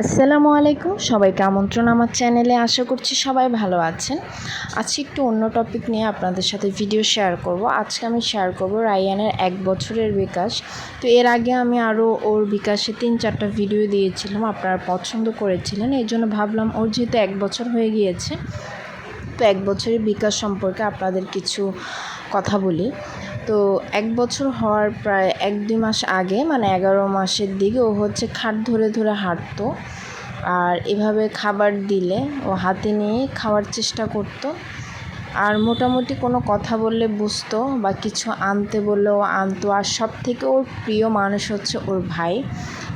আসসালামু আলাইকুম, সবাইকে আমন্ত্রণ আমার চ্যানেলে। আশা করছি সবাই ভালো আছেন। আজকে একটু অন্য টপিক নিয়ে আপনাদের সাথে ভিডিও শেয়ার করব। আজকে আমি শেয়ার করব রায়হানের 1 বছরের বিকাশ। তো এর আগে আমি আরও ওর বিকাশে 3-4টা ভিডিও দিয়েছিলাম, আপনারা পছন্দ করেছিলেন। এই জন্য ভাবলাম ওর যেহেতু 1 বছর হয়ে গিয়েছে, তো 1 বছরের বিকাশ সম্পর্কে আপনাদের কিছু কথা বলি। তো 1 বছর হওয়ার প্রায় 1-2 মাস আগে, মানে 11 মাসের দিকে ও খাট ধরে ধরে হাঁটতো। আর এভাবে খাবার দিলে ও হাতে নিয়ে খাওয়ার চেষ্টা করতো। আর মোটামুটি কোনো কথা বললে বুঝতো, বা কিছু আনতে বললেও আনতো। আর সব থেকে ওর প্রিয় মানুষ হচ্ছে ওর ভাই।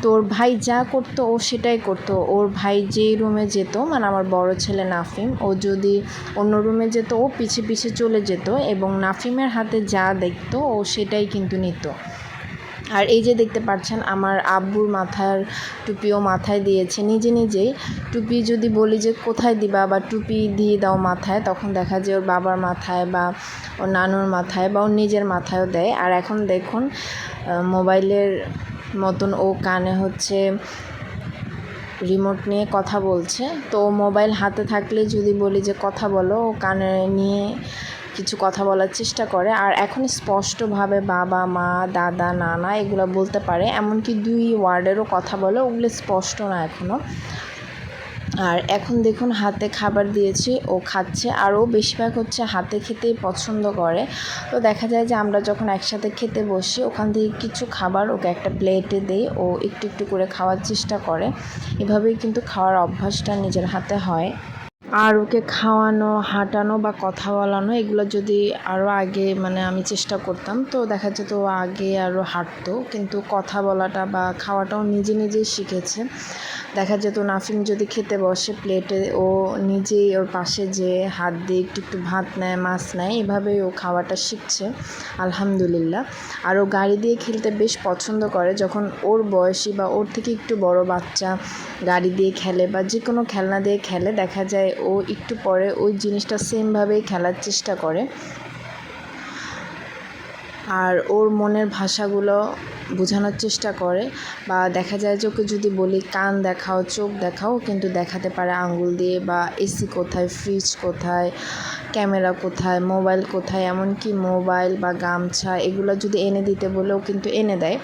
তো ওর ভাই যা করতো ও সেটাই করতো। ওর ভাই যেই রুমে যেত, মানে আমার বড় ছেলে নাফিম, ও যদি অন্য রুমে যেত ও পিছে পিছে চলে যেত, এবং নাফিমের হাতে যা দেখতো ও সেটাই কিন্তু নিত। আর এই যে দেখতে পাচ্ছেন আমার আব্বুর মাথার টুপিও মাথায় দিয়েছে নিজে নিজেই। টুপি যদি বলি যে কোথায় দিবা বা টুপি দিয়ে দাও মাথায়, তখন দেখা যায় ওর বাবার মাথায় বা ওর নানুর মাথায় বা ওর নিজের মাথায়ও দেয়। আর এখন দেখুন মোবাইলের মতন ও কানে রিমোট নিয়ে কথা বলছে। তো মোবাইল হাতে থাকলে যদি বলি যে কথা বলো, ও কানে নিয়ে কিছু কথা বলার চেষ্টা করে। আর এখন স্পষ্টভাবে বাবা, মা, দাদা, নানা এগুলো বলতে পারে, এমনকি 2 ওয়ার্ডেরও কথা বলে, ওগুলো স্পষ্ট না এখনও। আর এখন দেখুন হাতে খাবার দিয়েছি, ও খাচ্ছে। আর ও বেশিরভাগ হাতে খেতেই পছন্দ করে। তো দেখা যায় যে আমরা যখন একসাথে খেতে বসি, ওখান থেকে কিছু খাবার ওকে একটা প্লেটে দেই, ও একটু একটু করে খাওয়ার চেষ্টা করে। এভাবেই কিন্তু খাওয়ার অভ্যাসটা নিজের হাতে হয়। আর ওকে খাওয়ানো, হাঁটানো বা কথা বলানো এগুলো যদি আরও আগে, মানে আমি চেষ্টা করতাম, তো দেখা যেত ও আগে আরও হাঁটতো। কিন্তু কথা বলাটা বা খাওয়াটাও নিজে নিজেই শিখেছে। দেখা যেত নাফিম যদি খেতে বসে প্লেটে, ও নিজেই ওর পাশে যেয়ে হাত দিয়ে একটু একটু ভাত নেয়, মাছ নেয়। এভাবেই ও খাওয়াটা শিখছে, আলহামদুলিল্লাহ। আর ও গাড়ি দিয়ে খেলতে বেশ পছন্দ করে। যখন ওর বয়সী বা ওর থেকে একটু বড় বাচ্চা গাড়ি দিয়ে খেলে বা যে কোনো খেলনা দিয়ে খেলে, দেখা যায় ও একটু পরে ওই জিনিসটা সেমভাবেই খেলার চেষ্টা করে। আর ওর মনের ভাষাগুলো বোঝানোর চেষ্টা করে। বা দেখা যায় যে ওকে যদি বলি কান দেখাও, চোখ দেখাও, কিন্তু দেখাতে পারে আঙ্গুল দিয়ে। বা এসি কোথায়, ফ্রিজ কোথায়, ক্যামেরা কোথায়, মোবাইল কোথায়, এমনকি মোবাইল বা গামছা এগুলো যদি এনে দিতে বলেও কিন্তু এনে দেয়।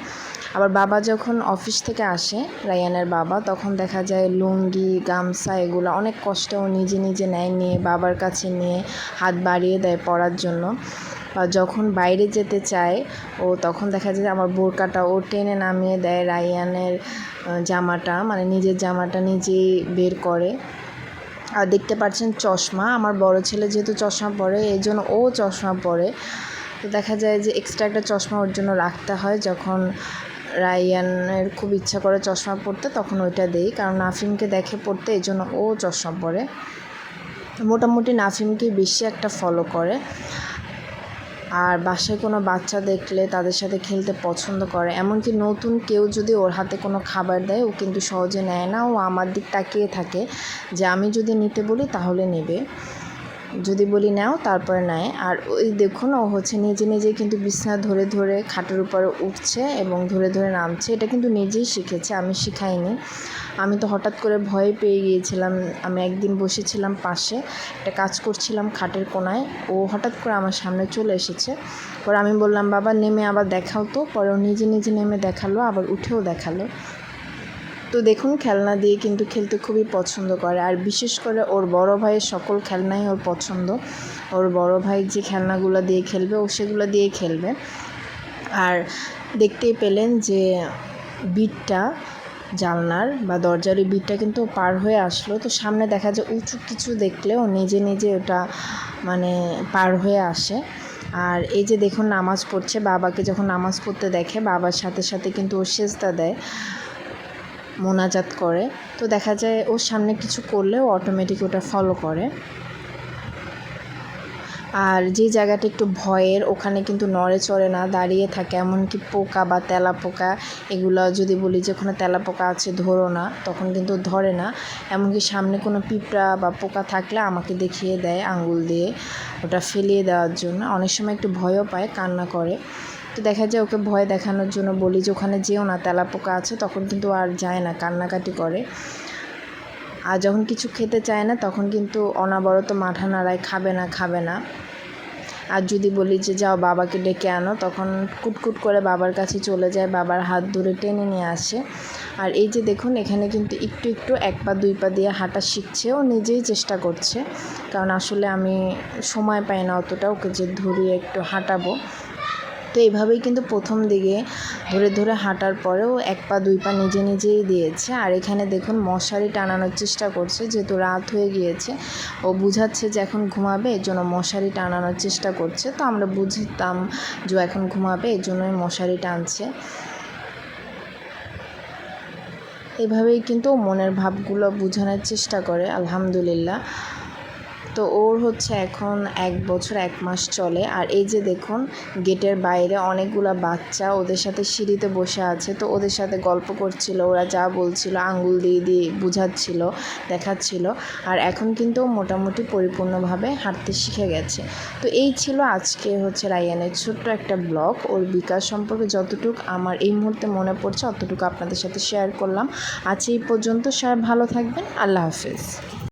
আবার বাবা যখন অফিস থেকে আসে, রায়হানের বাবা, তখন দেখা যায় লুঙ্গি, গামছা এগুলো অনেক কষ্টে ও নিজে নিজে নেয়, নিয়ে বাবার কাছে নিয়ে হাত বাড়িয়ে দেয় পরার জন্য। বা যখন বাইরে যেতে চায় ও, তখন দেখা যায় আমার বোরকাটা ও টেনে নামিয়ে দেয়, রায়হানের জামাটা, মানে নিজের জামাটা নিজেই বের করে। আর দেখতে পাচ্ছেন চশমা, আমার বড় ছেলে যেহেতু চশমা পরে, এই জন্য ও চশমা পরে। তো দেখা যায় যে এক্সট্রা একটা চশমা ওর জন্য রাখতে হয়। যখন রায়হানের খুব ইচ্ছা করে চশমা পরতে, তখন ওইটা দেই, কারণ নাফিমকে দেখে পড়তে, এই জন্য ও চশমা পরে। মোটামুটি নাফিমকে বেশি একটা ফলো করে। আর বাসায় কোনো বাচ্চা দেখলে তাদের সাথে খেলতে পছন্দ করে। এমনকি নতুন কেউ যদি ওর হাতে কোনো খাবার দেয়, ও কিন্তু সহজে নেয় না। ও আমার দিক তাকিয়ে থাকে যে আমি যদি নিতে বলি তাহলে নেবে, যদি বলি নাও তারপরে নেয়। আর ওই দেখুন ও নিজে নিজেই কিন্তু বিছানা ধরে ধরে খাটের উপরে উঠছে এবং ধরে ধরে নামছে। এটা কিন্তু নিজেই শিখেছে, আমি শিখাইনি। আমি তো হঠাৎ করে ভয় পেয়ে গিয়েছিলাম। আমি একদিন বসেছিলাম পাশে, একটা কাজ করছিলাম খাটের কোনায়, ও হঠাৎ করে আমার সামনে চলে এসেছে। পরে আমি বললাম বাবা নেমে আবার দেখাও তো। পরে ও নিজে নিজে নেমে দেখালো, আবার উঠেও দেখালো। তো দেখুন খেলনা দিয়ে কিন্তু খেলতে খুবই পছন্দ করে। আর বিশেষ করে ওর বড় ভাইয়ের সকল খেলনাই ওর পছন্দ। ওর বড় ভাই যে খেলনাগুলো দিয়ে খেলবে, ও সেগুলো দিয়েই খেলবে। আর দেখতেই পেলেন যে বিটটা, জানলার বা দরজার ওই বিটটা কিন্তু পার হয়ে আসলো। তো সামনে দেখা যায় উঁচু কিছু দেখলে ও নিজে নিজে ওটা মানে পার হয়ে আসে। আর এই যে দেখুন নামাজ পড়ছে, বাবাকে যখন নামাজ পড়তে দেখে বাবার সাথে সাথে কিন্তু ও সেজদা দেয়, মোনাজাত করে। তো দেখা যায় ওর সামনে কিছু করলে ও অটোমেটিক ওটা ফলো করে। আর যে জায়গাটা একটু ভয়ের, ওখানে কিন্তু নড়ে চড়ে না, দাঁড়িয়ে থাকে। এমনকি পোকা বা তেলা পোকা এগুলো যদি বলি যে ওখানে তেলা পোকা আছে ধরো না, তখন কিন্তু ধরে না। এমনকি সামনে কোনো পিঁপড়া বা পোকা থাকলে আমাকে দেখিয়ে দেয় আঙ্গুল দিয়ে, ওটা ফেলিয়ে দেওয়ার জন্য। অনেক সময় একটু ভয়ও পায়, কান্না করে। তো দেখা যায় ওকে ভয় দেখানোর জন্য বলি যে ওখানে যেও না, তেলা পোকা আছে, তখন কিন্তু আর যায় না, কান্নাকাটি করে। আর যখন কিছু খেতে চায় না তখন কিন্তু অনবরত মাথা নাড়ায়, খাবে না। আর যদি বলি যে যাও বাবাকে ডেকে আনো, তখন কুটকুট করে বাবার কাছে চলে যায়, বাবার হাত ধরে টেনে নিয়ে আসে। আর এই যে দেখুন এখানে কিন্তু একটু 1 পা 2 পা দিয়ে হাঁটা শিখছে, ও নিজেই চেষ্টা করছে, কারণ আসলে আমি সময় পাই না অতটা ওকে যে ধরিয়ে একটু হাঁটাবো। তো এইভাবেই কিন্তু প্রথম দিকে ধরে হাঁটার পরেও 1 পা 2 পা নিজেই দিয়েছে। আর এখানে দেখুন মশারি টানানোর চেষ্টা করছে, যেহেতু রাত হয়ে গিয়েছে, ও বুঝাচ্ছে যে এখন ঘুমাবে, এর জন্য মশারি টানানোর চেষ্টা করছে। তো আমরা বুঝতাম যে এখন ঘুমাবে, এর জন্যই মশারি টানছে। এভাবেই কিন্তু মনের ভাবগুলো বোঝানোর চেষ্টা করে, আলহামদুলিল্লাহ। তো ওর হচ্ছে এখন 1 বছর 1 মাস চলে। আর এই যে দেখুন গেটের বাইরে অনেকগুলো বাচ্চা ওদের সাথে সিঁড়িতে বসে আছে, তো ওদের সাথে গল্প করছিল, ওরা যা বলছিল আঙ্গুল দিয়ে বুঝাচ্ছিল, দেখাচ্ছিল। আর এখন কিন্তু মোটামুটি পরিপূর্ণভাবে হাঁটতে শিখে গেছে। তো এই ছিল আজকে হচ্ছে রায়ানের ছোট্ট একটা ব্লগ, ওর বিকাশ সম্পর্কে যতটুকু আমার এই মুহূর্তে মনে পড়ছে অতটুকু আপনাদের সাথে শেয়ার করলাম। আজ এই পর্যন্ত, সবাই ভালো থাকবেন, আল্লাহ হাফেজ।